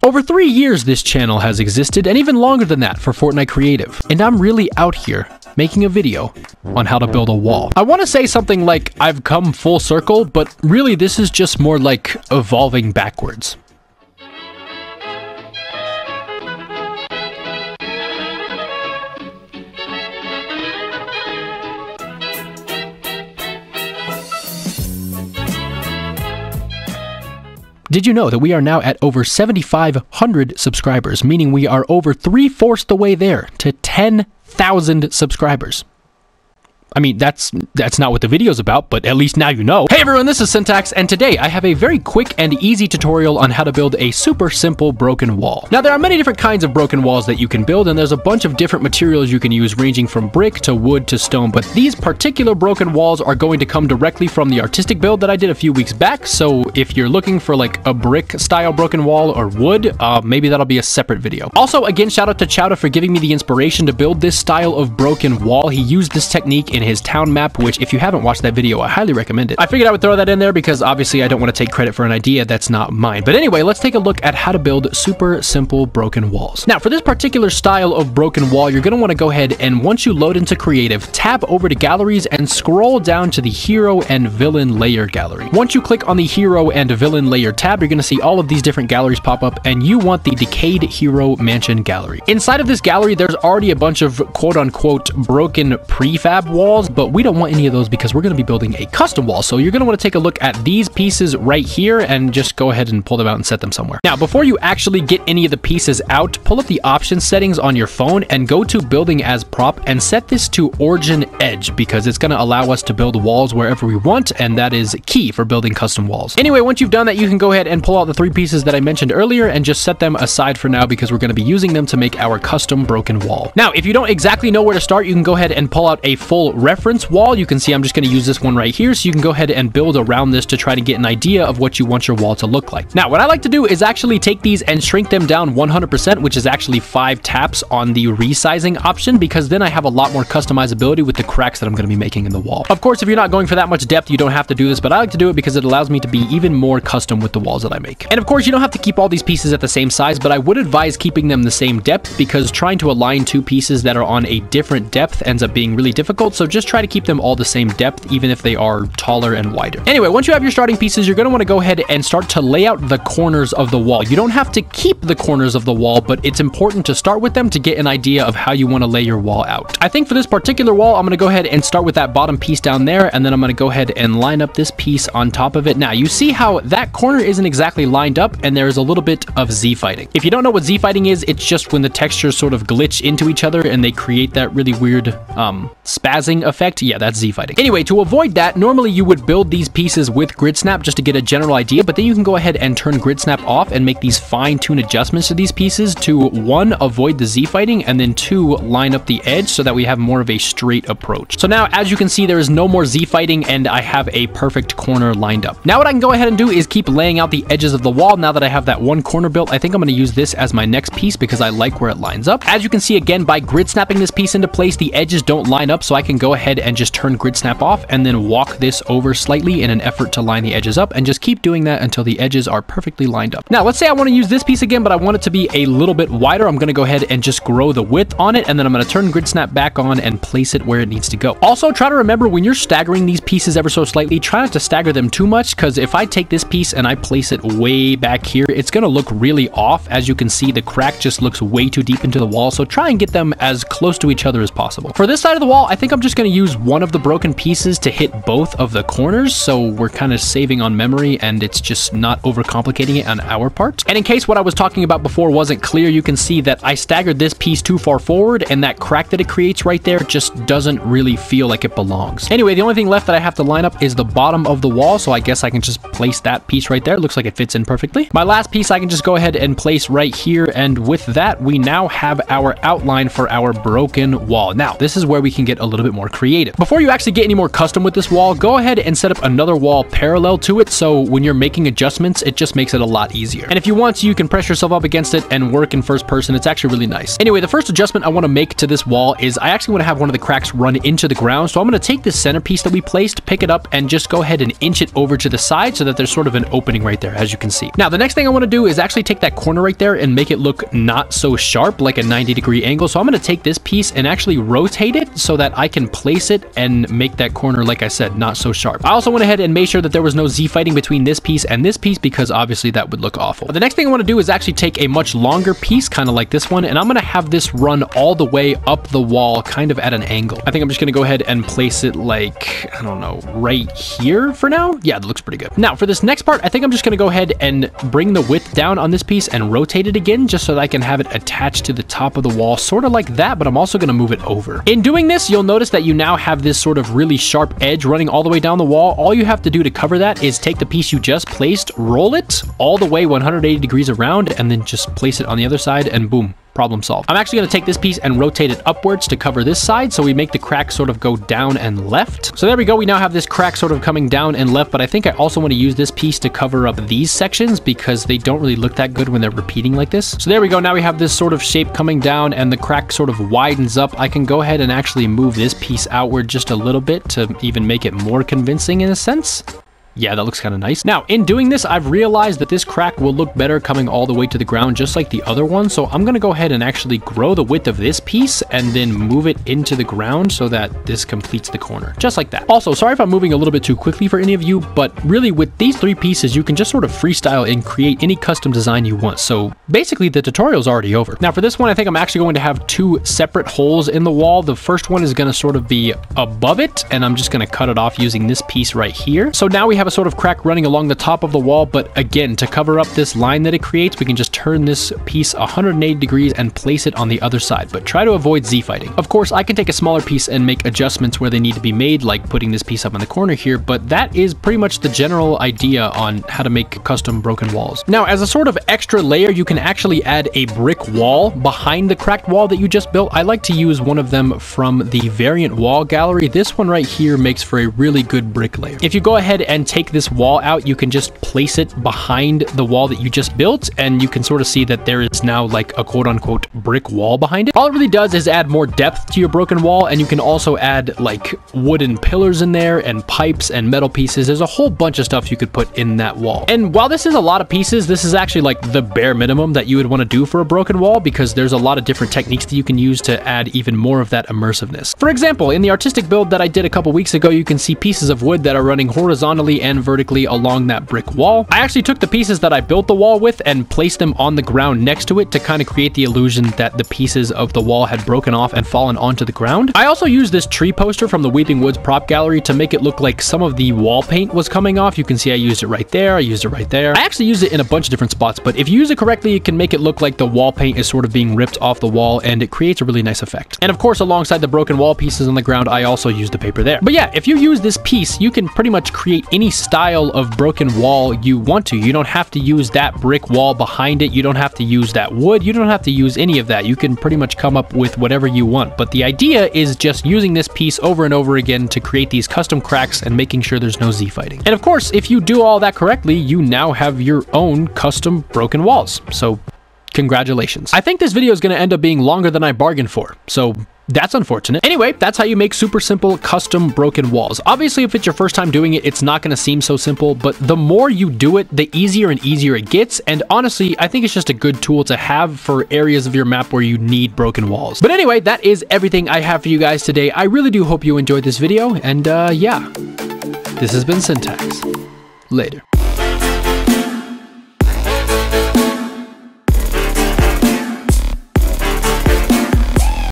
Over 3 years this channel has existed, and even longer than that for Fortnite Creative. And I'm really out here making a video on how to build a wall. I want to say something like I've come full circle, but really this is just more like evolving backwards. Did you know that we are now at over 7,500 subscribers, meaning we are over 3/4 the way there to 10,000 subscribers? I mean, that's not what the video's about, but at least now you know. Hey everyone, this is Syntax, and today I have a very quick and easy tutorial on how to build a super simple broken wall. Now, there are many different kinds of broken walls that you can build, and there's a bunch of different materials you can use, ranging from brick to wood to stone, but these particular broken walls are going to come directly from the artistic build that I did a few weeks back, so if you're looking for like a brick style broken wall or wood, maybe that'll be a separate video. Also, again, shout out to Chowda for giving me the inspiration to build this style of broken wall. He used this technique in his town map, which if you haven't watched that video, I highly recommend it. I figured I would throw that in there because obviously I don't want to take credit for an idea that's not mine. But anyway, let's take a look at how to build super simple broken walls. Now, for this particular style of broken wall, you're going to want to go ahead and once you load into Creative, tab over to Galleries and scroll down to the Hero and Villain Layer Gallery. Once you click on the Hero and Villain Layer tab, you're going to see all of these different galleries pop up, and you want the Decayed Hero Mansion Gallery. Inside of this gallery, there's already a bunch of quote-unquote broken prefab walls, but we don't want any of those because we're going to be building a custom wall. So you're going to want to take a look at these pieces right here and just go ahead and pull them out and set them somewhere. Now, before you actually get any of the pieces out, pull up the options settings on your phone and go to building as prop and set this to origin edge, because it's going to allow us to build walls wherever we want, and that is key for building custom walls. Anyway, once you've done that, you can go ahead and pull out the 3 pieces that I mentioned earlier and just set them aside for now, because we're going to be using them to make our custom broken wall. Now, if you don't exactly know where to start, you can go ahead and pull out a full reference wall. You can see I'm just going to use this one right here, so you can go ahead and build around this to try to get an idea of what you want your wall to look like. Now, what I like to do is actually take these and shrink them down 100%, which is actually 5 taps on the resizing option, because then I have a lot more customizability with the cracks that I'm going to be making in the wall. Of course, if you're not going for that much depth, you don't have to do this, but I like to do it because it allows me to be even more custom with the walls that I make. And of course, you don't have to keep all these pieces at the same size, but I would advise keeping them the same depth, because trying to align 2 pieces that are on a different depth ends up being really difficult, so just try to keep them all the same depth, even if they are taller and wider. Anyway, once you have your starting pieces, you're going to want to go ahead and start to lay out the corners of the wall. You don't have to keep the corners of the wall, but it's important to start with them to get an idea of how you want to lay your wall out. I think for this particular wall, I'm going to go ahead and start with that bottom piece down there, and then I'm going to go ahead and line up this piece on top of it. Now, you see how that corner isn't exactly lined up, and there is a little bit of Z-fighting. If you don't know what Z-fighting is, it's just when the textures sort of glitch into each other and they create that really weird spazzing effect. Yeah, that's Z-fighting. Anyway, to avoid that, normally you would build these pieces with grid snap just to get a general idea, but then you can go ahead and turn grid snap off and make these fine-tune adjustments to these pieces to 1, avoid the Z-fighting, and then 2, line up the edge so that we have more of a straight approach. So now, as you can see, there is no more Z-fighting, and I have a perfect corner lined up. Now what I can go ahead and do is keep laying out the edges of the wall. Now that I have that one corner built, I think I'm going to use this as my next piece because I like where it lines up. As you can see, again, by grid snapping this piece into place, the edges don't line up, so I can go ahead and just turn grid snap off and then walk this over slightly in an effort to line the edges up, and just keep doing that until the edges are perfectly lined up. Now, let's say I want to use this piece again, but I want it to be a little bit wider. I'm going to go ahead and just grow the width on it, and then I'm going to turn grid snap back on and place it where it needs to go. Also, try to remember when you're staggering these pieces ever so slightly, try not to stagger them too much, because if I take this piece and I place it way back here, it's going to look really off. As you can see, the crack just looks way too deep into the wall, so try and get them as close to each other as possible. For this side of the wall, I think I'm just going to use one of the broken pieces to hit both of the corners, so we're kind of saving on memory and it's just not overcomplicating it on our part. And in case what I was talking about before wasn't clear, you can see that I staggered this piece too far forward, and that crack that it creates right there just doesn't really feel like it belongs. Anyway, the only thing left that I have to line up is the bottom of the wall, so I guess I can just place that piece right there. It looks like it fits in perfectly. My last piece I can just go ahead and place right here, and with that, we now have our outline for our broken wall. Now, this is where we can get a little bit more more creative. Before you actually get any more custom with this wall, go ahead and set up another wall parallel to it, so when you're making adjustments, it just makes it a lot easier. And if you want to, you can press yourself up against it and work in first person. It's actually really nice. Anyway, the first adjustment I want to make to this wall is I actually want to have one of the cracks run into the ground. So I'm going to take this centerpiece that we placed, pick it up, and just go ahead and inch it over to the side so that there's sort of an opening right there, as you can see. Now, the next thing I want to do is actually take that corner right there and make it look not so sharp, like a 90-degree angle. So I'm going to take this piece and actually rotate it so that I can place it and make that corner, like I said, not so sharp. I also went ahead and made sure that there was no Z-fighting between this piece and this piece, because obviously that would look awful. The next thing I want to do is actually take a much longer piece, kind of like this one, and I'm going to have this run all the way up the wall, kind of at an angle. I think I'm just going to go ahead and place it like, I don't know, right here for now. Yeah, that looks pretty good. Now, for this next part, I think I'm just going to go ahead and bring the width down on this piece and rotate it again, just so that I can have it attached to the top of the wall, sort of like that, but I'm also going to move it over. In doing this, you'll notice that you now have this sort of really sharp edge running all the way down the wall. All you have to do to cover that is take the piece you just placed, roll it all the way 180 degrees around, and then just place it on the other side, and boom. Problem solved. I'm actually going to take this piece and rotate it upwards to cover this side, so we make the crack sort of go down and left. So there we go. We now have this crack sort of coming down and left, but I think I also want to use this piece to cover up these sections because they don't really look that good when they're repeating like this. So there we go. Now we have this sort of shape coming down and the crack sort of widens up. I can go ahead and actually move this piece outward just a little bit to even make it more convincing in a sense. Yeah, that looks kind of nice. Now, in doing this, I've realized that this crack will look better coming all the way to the ground, just like the other one. So I'm going to go ahead and actually grow the width of this piece and then move it into the ground so that this completes the corner, just like that. Also, sorry if I'm moving a little bit too quickly for any of you, but really with these three pieces, you can just sort of freestyle and create any custom design you want. So basically the tutorial's already over. Now for this one, I think I'm actually going to have two separate holes in the wall. The first one is going to sort of be above it, and I'm just going to cut it off using this piece right here. So now we have a sort of crack running along the top of the wall, but again, to cover up this line that it creates, we can just turn this piece 180 degrees and place it on the other side, but try to avoid Z-fighting. Of course, I can take a smaller piece and make adjustments where they need to be made, like putting this piece up in the corner here, but that is pretty much the general idea on how to make custom broken walls. Now, as a sort of extra layer, you can actually add a brick wall behind the cracked wall that you just built. I like to use one of them from the Variant Wall Gallery. This one right here makes for a really good brick layer. If you go ahead and take this wall out, you can just place it behind the wall that you just built, and you can sort of see that there is now like a quote-unquote brick wall behind it. All it really does is add more depth to your broken wall, and you can also add like wooden pillars in there and pipes and metal pieces. There's a whole bunch of stuff you could put in that wall. And while this is a lot of pieces, this is actually like the bare minimum that you would want to do for a broken wall, because there's a lot of different techniques that you can use to add even more of that immersiveness. For example, in the artistic build that I did a couple weeks ago, you can see pieces of wood that are running horizontally and vertically along that brick wall. I actually took the pieces that I built the wall with and placed them on the ground next to it to kind of create the illusion that the pieces of the wall had broken off and fallen onto the ground. I also used this tree poster from the Weeping Woods prop gallery to make it look like some of the wall paint was coming off. You can see I used it right there. I used it right there. I actually used it in a bunch of different spots, but if you use it correctly, it can make it look like the wall paint is sort of being ripped off the wall, and it creates a really nice effect. And of course, alongside the broken wall pieces on the ground, I also used the paper there. But yeah, if you use this piece, you can pretty much create any style of broken wall you want to. You don't have to use that brick wall behind it. You don't have to use that wood. You don't have to use any of that. You can pretty much come up with whatever you want. But the idea is just using this piece over and over again to create these custom cracks and making sure there's no Z-fighting. And of course, if you do all that correctly, you now have your own custom broken walls. So congratulations. I think this video is going to end up being longer than I bargained for. So that's unfortunate. Anyway, that's how you make super simple custom broken walls. Obviously, if it's your first time doing it, it's not going to seem so simple, but the more you do it, the easier and easier it gets. And honestly, I think it's just a good tool to have for areas of your map where you need broken walls. But anyway, that is everything I have for you guys today. I really do hope you enjoyed this video. And yeah, this has been Syntax. Later.